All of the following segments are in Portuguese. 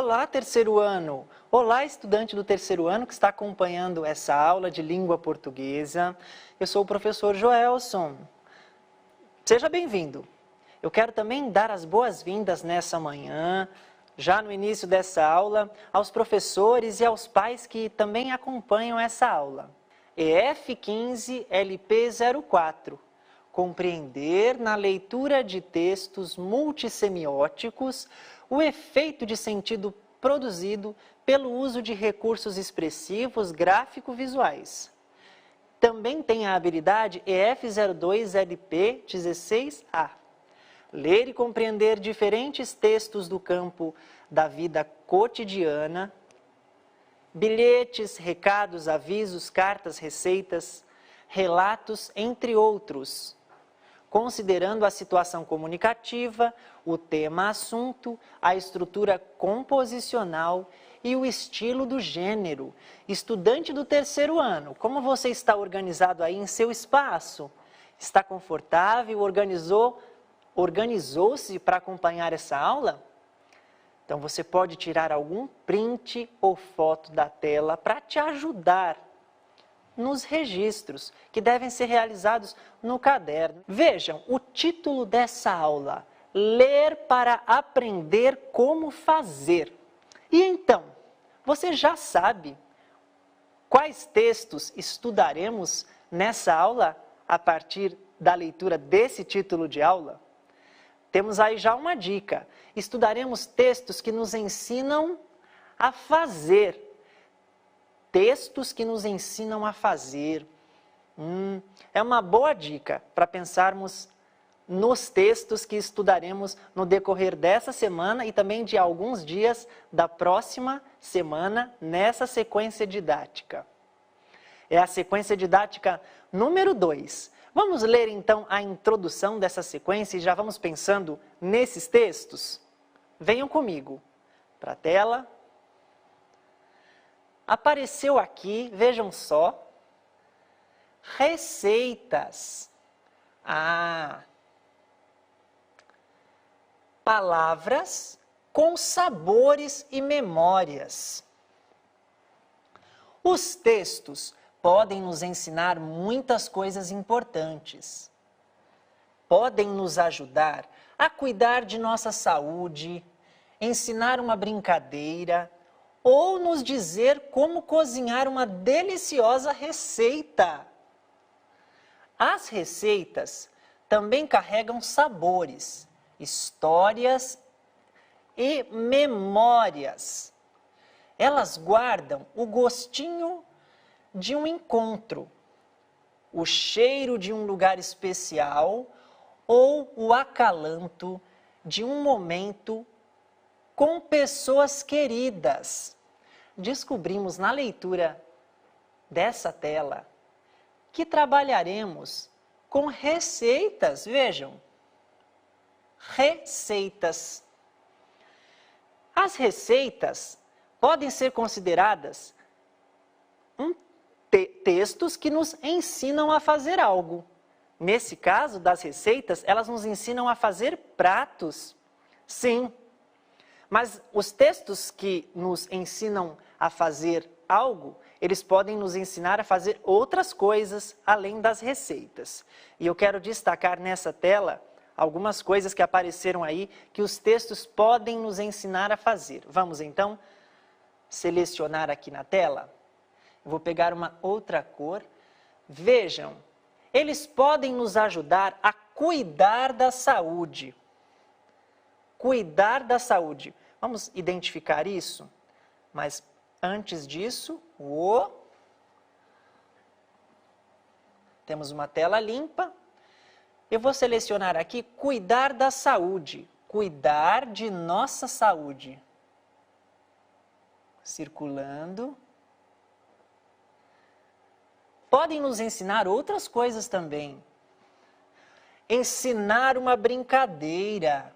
Olá, terceiro ano! Olá, estudante do terceiro ano que está acompanhando essa aula de língua portuguesa. Eu sou o professor Joelson. Seja bem-vindo. Eu quero também dar as boas-vindas nessa manhã, já no início dessa aula, aos professores e aos pais que também acompanham essa aula. EF 15 LP 04. Compreender na leitura de textos multissemióticos o efeito de sentido produzido pelo uso de recursos expressivos gráfico-visuais. Também tem a habilidade EF02LP 16A. Ler e compreender diferentes textos do campo da vida cotidiana, bilhetes, recados, avisos, cartas, receitas, relatos, entre outros, considerando a situação comunicativa, o tema-assunto, a estrutura composicional e o estilo do gênero. Estudante do terceiro ano, como você está organizado aí em seu espaço? Está confortável? Organizou-se para acompanhar essa aula? Então você pode tirar algum print ou foto da tela para te ajudar nos registros que devem ser realizados no caderno. Vejam o título dessa aula: Ler para aprender como fazer. E então, você já sabe quais textos estudaremos nessa aula a partir da leitura desse título de aula? Temos aí já uma dica. Estudaremos textos que nos ensinam a fazer. Textos que nos ensinam a fazer. É uma boa dica para pensarmos nos textos que estudaremos no decorrer dessa semana e também de alguns dias da próxima semana nessa sequência didática. É a sequência didática número 2. Vamos ler então a introdução dessa sequência e já vamos pensando nesses textos? Venham comigo para a tela. Apareceu aqui, vejam só, receitas. Palavras com sabores e memórias. Os textos podem nos ensinar muitas coisas importantes. Podem nos ajudar a cuidar de nossa saúde, ensinar uma brincadeira, ou nos dizer como cozinhar uma deliciosa receita. As receitas também carregam sabores, histórias e memórias. Elas guardam o gostinho de um encontro, o cheiro de um lugar especial ou o acalanto de um momento com pessoas queridas. Descobrimos na leitura dessa tela que trabalharemos com receitas, vejam, receitas. As receitas podem ser consideradas textos que nos ensinam a fazer algo. Nesse caso das receitas, elas nos ensinam a fazer pratos. Sim, mas os textos que nos ensinam a fazer algo, eles podem nos ensinar a fazer outras coisas além das receitas. E eu quero destacar nessa tela algumas coisas que apareceram aí que os textos podem nos ensinar a fazer. Vamos então selecionar aqui na tela. Eu vou pegar uma outra cor. Vejam, eles podem nos ajudar a cuidar da saúde. Cuidar da saúde. Vamos identificar isso? Mas antes disso, temos uma tela limpa. Eu vou selecionar aqui cuidar da saúde. Cuidar de nossa saúde. Circulando. Podem nos ensinar outras coisas também. Ensinar uma brincadeira.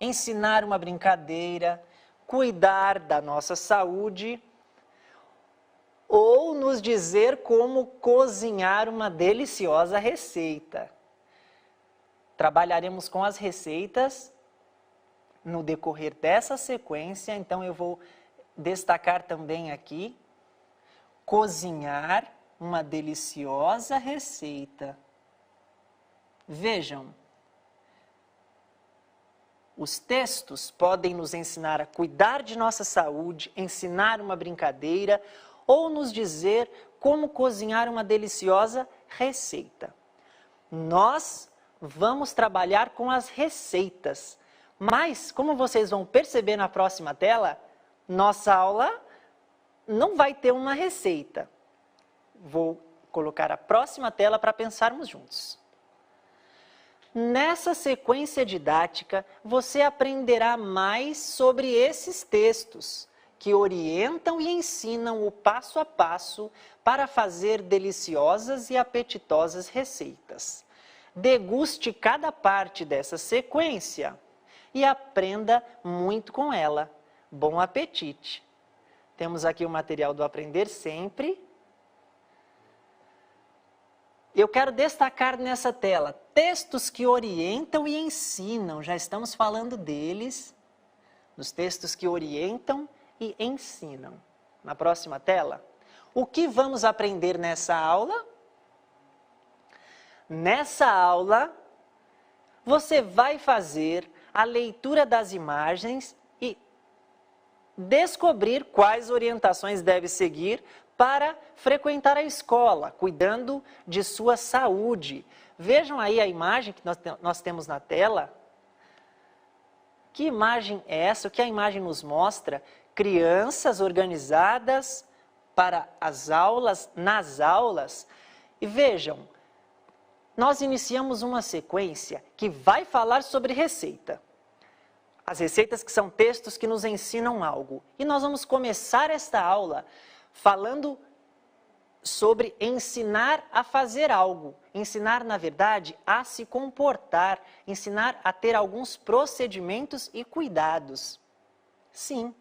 Ensinar uma brincadeira, cuidar da nossa saúde ou nos dizer como cozinhar uma deliciosa receita. Trabalharemos com as receitas no decorrer dessa sequência, então eu vou destacar também aqui, cozinhar uma deliciosa receita. Vejam, os textos podem nos ensinar a cuidar de nossa saúde, ensinar uma brincadeira ou nos dizer como cozinhar uma deliciosa receita. Nós vamos trabalhar com as receitas, mas como vocês vão perceber na próxima tela, nossa aula não vai ter uma receita. Vou colocar a próxima tela para pensarmos juntos. Nessa sequência didática, você aprenderá mais sobre esses textos que orientam e ensinam o passo a passo para fazer deliciosas e apetitosas receitas. Deguste cada parte dessa sequência e aprenda muito com ela. Bom apetite! Temos aqui o material do Aprender Sempre. Eu quero destacar nessa tela textos que orientam e ensinam. Já estamos falando deles, dos textos que orientam e ensinam. Na próxima tela, o que vamos aprender nessa aula? Nessa aula, você vai fazer a leitura das imagens e descobrir quais orientações deve seguir para frequentar a escola, cuidando de sua saúde. Vejam aí a imagem que nós temos na tela. Que imagem é essa? O que a imagem nos mostra? Crianças organizadas para as aulas, nas aulas. E vejam, nós iniciamos uma sequência que vai falar sobre receita. As receitas que são textos que nos ensinam algo. E nós vamos começar esta aula falando sobre ensinar a fazer algo. Ensinar, na verdade, a se comportar. Ensinar a ter alguns procedimentos e cuidados. Sim.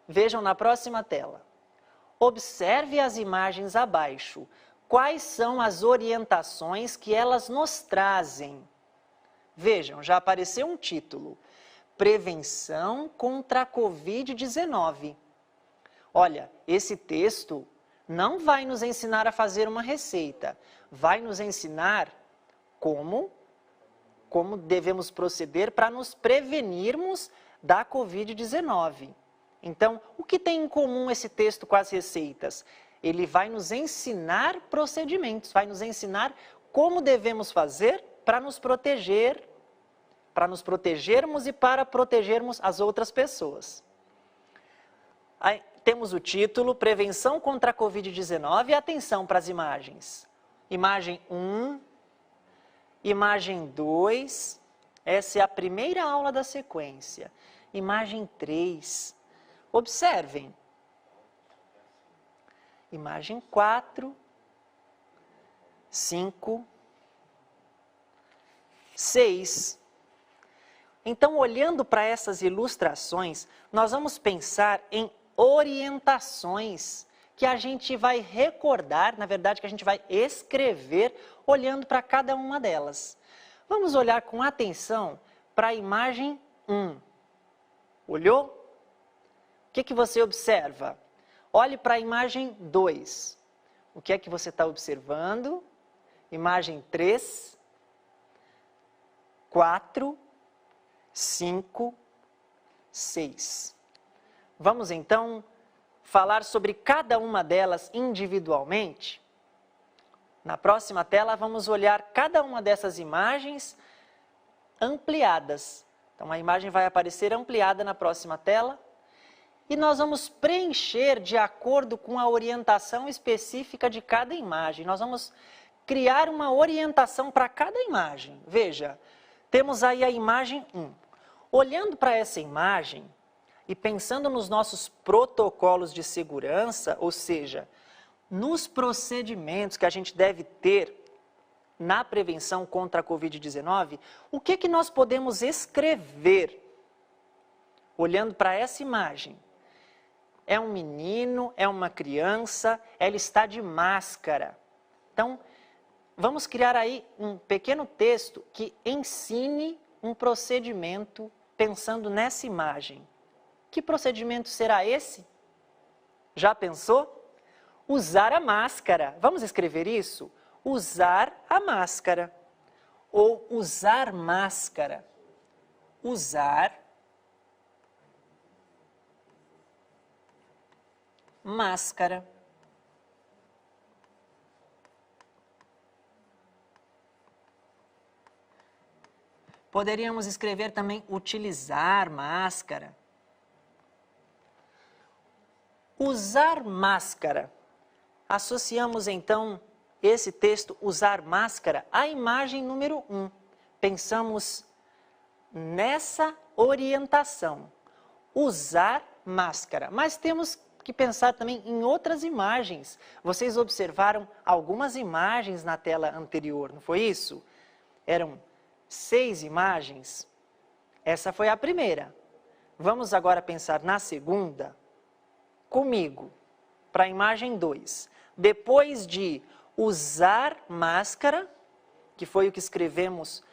Vejam na próxima tela. Observe as imagens abaixo. Quais são as orientações que elas nos trazem? Vejam, já apareceu um título. Prevenção contra a Covid-19. Olha, esse texto não vai nos ensinar a fazer uma receita. Vai nos ensinar como devemos proceder para nos prevenirmos da Covid-19. Então, o que tem em comum esse texto com as receitas? Ele vai nos ensinar procedimentos, vai nos ensinar como devemos fazer para nos proteger, para nos protegermos e para protegermos as outras pessoas. Aí, temos o título, Prevenção contra a Covid-19, e atenção para as imagens. Imagem 1, imagem 2, essa é a primeira aula da sequência. Imagem 3, observem. Imagem 4, 5, 6. Então, olhando para essas ilustrações, nós vamos pensar em orientações que a gente vai recordar, na verdade, que a gente vai escrever olhando para cada uma delas. Vamos olhar com atenção para a imagem 1. Olhou? O que você observa? Olhe para a imagem 2. O que é que você está observando? Imagem 3, 4, 5, 6. Vamos então falar sobre cada uma delas individualmente? Na próxima tela vamos olhar cada uma dessas imagens ampliadas. Então a imagem vai aparecer ampliada na próxima tela. E nós vamos preencher de acordo com a orientação específica de cada imagem. Nós vamos criar uma orientação para cada imagem. Veja, temos aí a imagem 1. Olhando para essa imagem e pensando nos nossos protocolos de segurança, ou seja, nos procedimentos que a gente deve ter na prevenção contra a Covid-19, o que nós podemos escrever olhando para essa imagem? É um menino, é uma criança, ela está de máscara. Então, vamos criar aí um pequeno texto que ensine um procedimento pensando nessa imagem. Que procedimento será esse? Já pensou? Usar a máscara. Vamos escrever isso? Usar a máscara. Ou usar máscara. Usar máscara. Poderíamos escrever também utilizar máscara. Usar máscara. Associamos então esse texto, usar máscara, à imagem número 1. Pensamos nessa orientação. Usar máscara. Mas temos que pensar também em outras imagens. Vocês observaram algumas imagens na tela anterior, não foi isso? Eram 6 imagens. Essa foi a primeira. Vamos agora pensar na segunda. Comigo, para a imagem 2. Depois de usar máscara, que foi o que escrevemos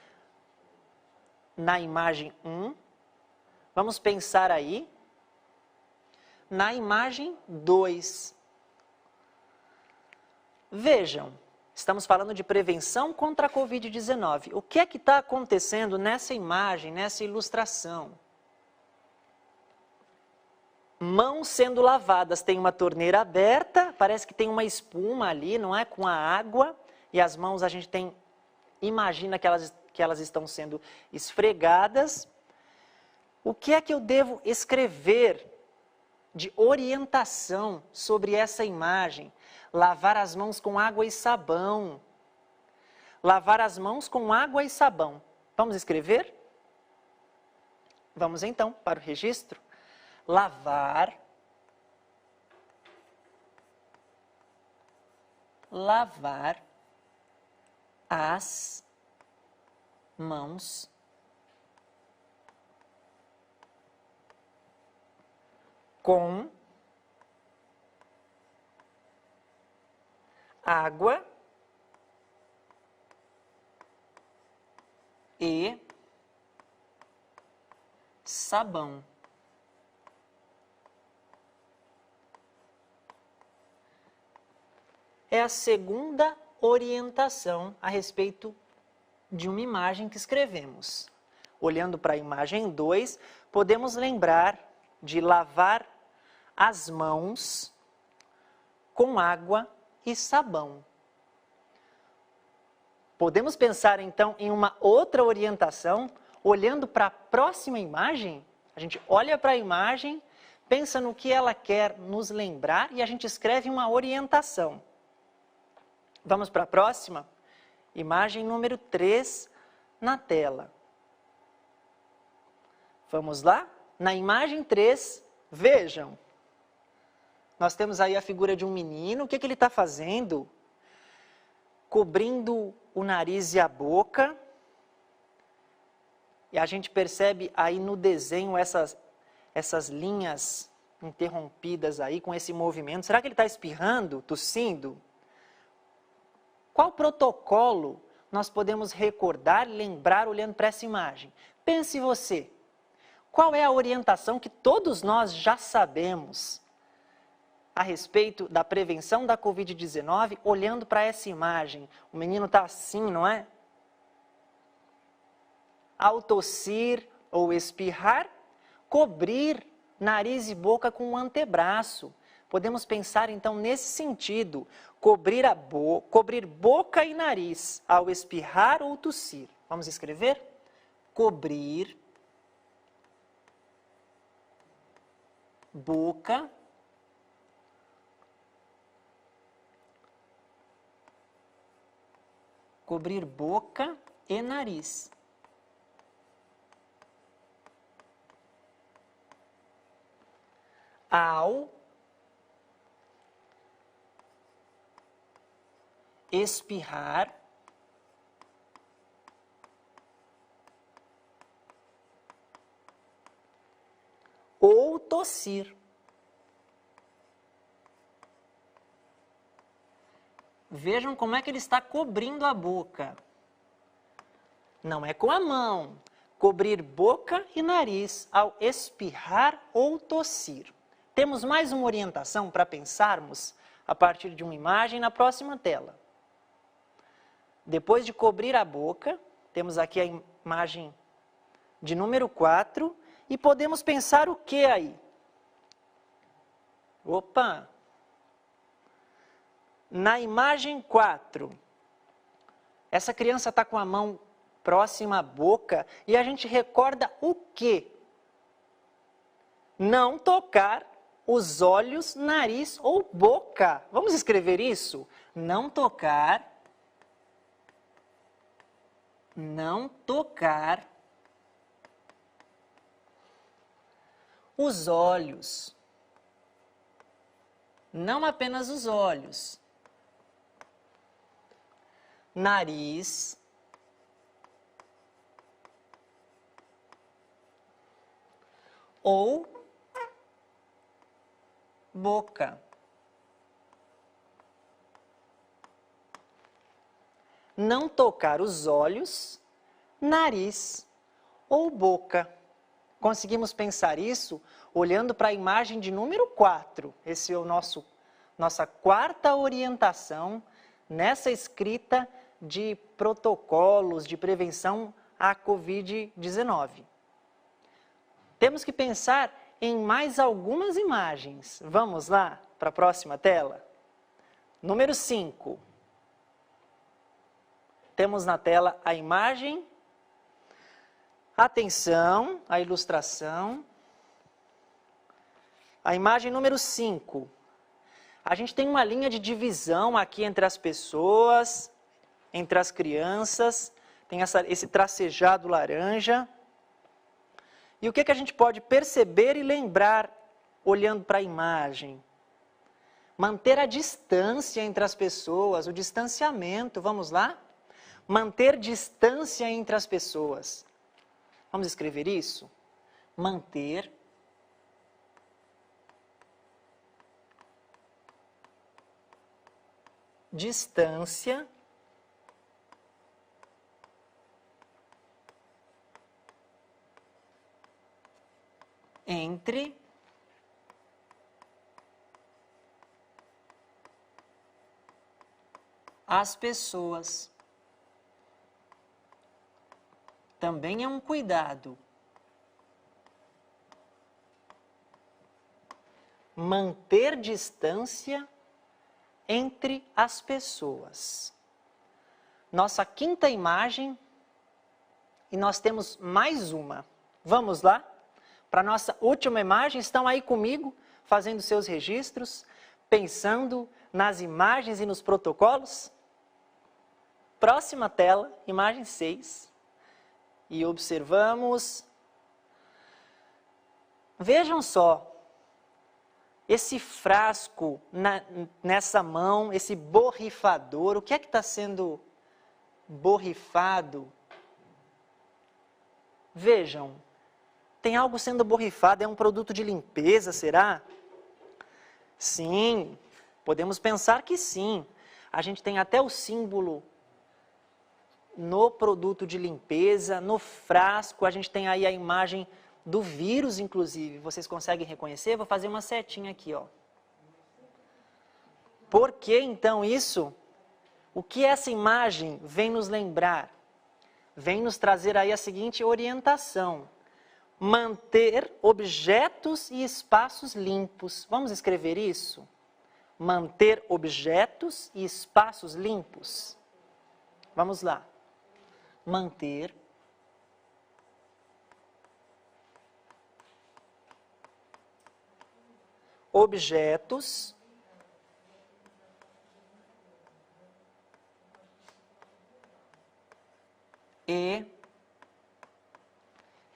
na imagem 1, vamos pensar aí na imagem 2. Vejam, estamos falando de prevenção contra a Covid-19. O que é que está acontecendo nessa imagem, nessa ilustração? Mãos sendo lavadas, tem uma torneira aberta, parece que tem uma espuma ali, não é? Com a água, e as mãos a gente imagina que elas estão sendo esfregadas. O que é que eu devo escrever de orientação sobre essa imagem? Lavar as mãos com água e sabão. Lavar as mãos com água e sabão. Vamos escrever? Vamos então para o registro. Lavar as mãos com água e sabão. É a segunda orientação a respeito de uma imagem que escrevemos. Olhando para a imagem 2, podemos lembrar de lavar as mãos com água e sabão. Podemos pensar então em uma outra orientação, olhando para a próxima imagem. A gente olha para a imagem, pensa no que ela quer nos lembrar e a gente escreve uma orientação. Vamos para a próxima? Imagem número 3 na tela. Vamos lá? Na imagem 3, vejam. Nós temos aí a figura de um menino. O que ele está fazendo? Cobrindo o nariz e a boca. E a gente percebe aí no desenho essas linhas interrompidas aí com esse movimento. Será que ele está espirrando, tossindo? Qual protocolo nós podemos recordar e lembrar olhando para essa imagem? Pense você. Qual é a orientação que todos nós já sabemos a respeito da prevenção da Covid-19 olhando para essa imagem? O menino está assim, não é? Ao tossir ou espirrar, cobrir nariz e boca com o antebraço. Podemos pensar então nesse sentido, cobrir boca e nariz ao espirrar ou tossir. Vamos escrever? Cobrir boca e nariz. Ao espirrar ou tossir. Vejam como é que ele está cobrindo a boca. Não é com a mão. cobrir boca e nariz ao espirrar ou tossir. Temos mais uma orientação para pensarmos a partir de uma imagem na próxima tela. Depois de cobrir a boca, temos aqui a imagem de número 4 e podemos pensar o que aí? Opa! Na imagem 4, essa criança está com a mão próxima à boca e a gente recorda o quê? Não tocar os olhos, nariz ou boca. Vamos escrever isso? Não tocar os olhos. Não apenas os olhos. Nariz. Ou boca. Não tocar os olhos, nariz ou boca. Conseguimos pensar isso olhando para a imagem de número 4. Esse é o nossa quarta orientação nessa escrita de protocolos de prevenção à Covid-19. Temos que pensar em mais algumas imagens. Vamos lá para a próxima tela? Número 5. Temos na tela a imagem. Atenção, a ilustração. A imagem número 5. A gente tem uma linha de divisão aqui entre as pessoas, entre as crianças. Tem esse tracejado laranja. E o que a gente pode perceber e lembrar olhando para a imagem? Manter a distância entre as pessoas, o distanciamento, vamos lá? Manter distância entre as pessoas. Vamos escrever isso? Manter distância entre as pessoas. Também é um cuidado. Manter distância entre as pessoas. Nossa quinta imagem, e nós temos mais uma. Vamos lá? Para a nossa última imagem, estão aí comigo, fazendo seus registros, pensando nas imagens e nos protocolos? Próxima tela, imagem 6. E observamos. Vejam só, esse frasco nessa mão, esse borrifador, o que é que está sendo borrifado? Vejam, tem algo sendo borrifado, é um produto de limpeza, será? Sim, podemos pensar que sim. A gente tem até o símbolo no produto de limpeza, no frasco, a gente tem aí a imagem do vírus, inclusive. Vocês conseguem reconhecer? Vou fazer uma setinha aqui, ó. Por que então isso? O que essa imagem vem nos lembrar? Vem nos trazer aí a seguinte orientação: manter objetos e espaços limpos. Vamos escrever isso? Manter objetos e espaços limpos. Vamos lá. Manter objetos e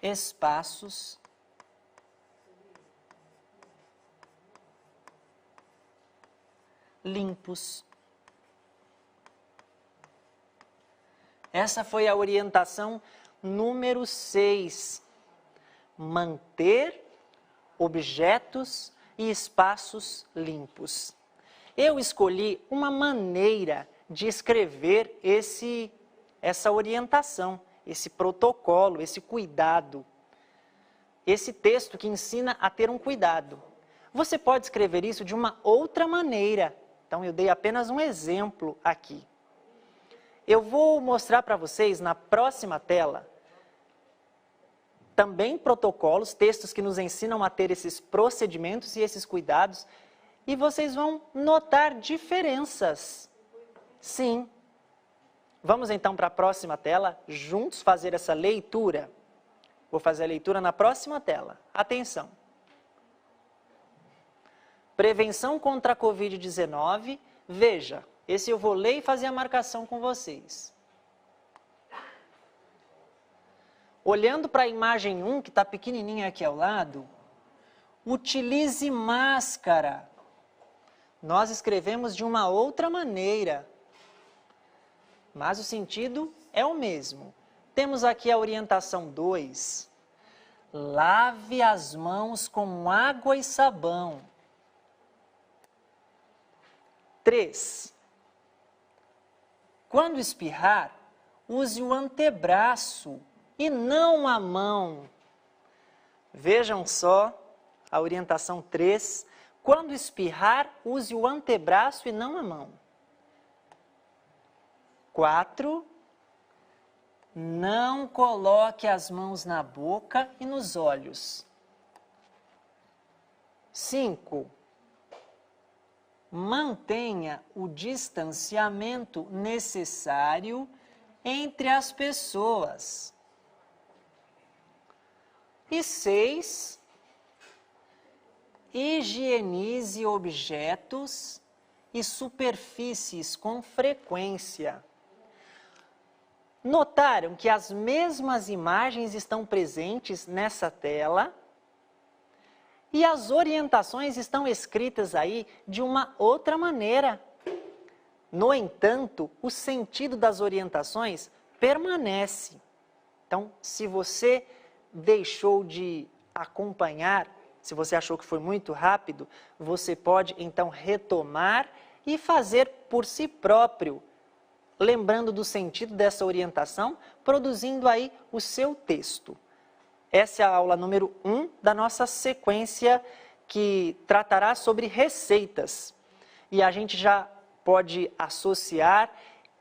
espaços limpos. Essa foi a orientação número 6. Manter objetos e espaços limpos. Eu escolhi uma maneira de escrever essa orientação. esse protocolo, esse cuidado, esse texto que ensina a ter um cuidado. Você pode escrever isso de uma outra maneira. Então, eu dei apenas um exemplo aqui. Eu vou mostrar para vocês na próxima tela também protocolos, textos que nos ensinam a ter esses procedimentos e esses cuidados, e vocês vão notar diferenças. Sim. Vamos então para a próxima tela, juntos fazer essa leitura. Vou fazer a leitura na próxima tela. Atenção. Prevenção contra a Covid-19. Veja, esse eu vou ler e fazer a marcação com vocês. Olhando para a imagem 1, que está pequenininha aqui ao lado, utilize máscara. Nós escrevemos de uma outra maneira, mas o sentido é o mesmo. Temos aqui a orientação 2. Lave as mãos com água e sabão. 3. Quando espirrar, use o antebraço e não a mão. Vejam só a orientação 3. Quando espirrar, use o antebraço e não a mão. 4. Não coloque as mãos na boca e nos olhos. 5. Mantenha o distanciamento necessário entre as pessoas. E 6. Higienize objetos e superfícies com frequência. Notaram que as mesmas imagens estão presentes nessa tela e as orientações estão escritas aí de uma outra maneira. No entanto, o sentido das orientações permanece. Então, se você deixou de acompanhar, se você achou que foi muito rápido, você pode então retomar e fazer por si próprio, lembrando do sentido dessa orientação, produzindo aí o seu texto. Essa é a aula número 1 da nossa sequência que tratará sobre receitas. E a gente já pode associar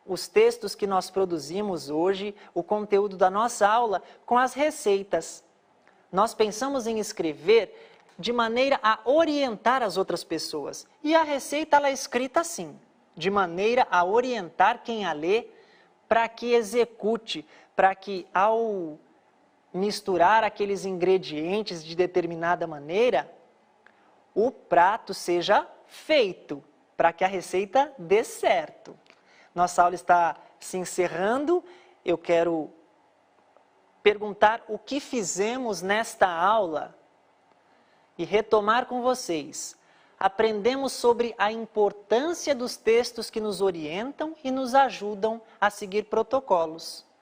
os textos que nós produzimos hoje, o conteúdo da nossa aula, com as receitas. Nós pensamos em escrever de maneira a orientar as outras pessoas. E a receita ela é escrita assim, de maneira a orientar quem a lê para que execute, para que ao misturar aqueles ingredientes de determinada maneira, o prato seja feito, para que a receita dê certo. Nossa aula está se encerrando. Eu quero perguntar o que fizemos nesta aula e retomar com vocês. Aprendemos sobre a importância dos textos que nos orientam e nos ajudam a seguir protocolos.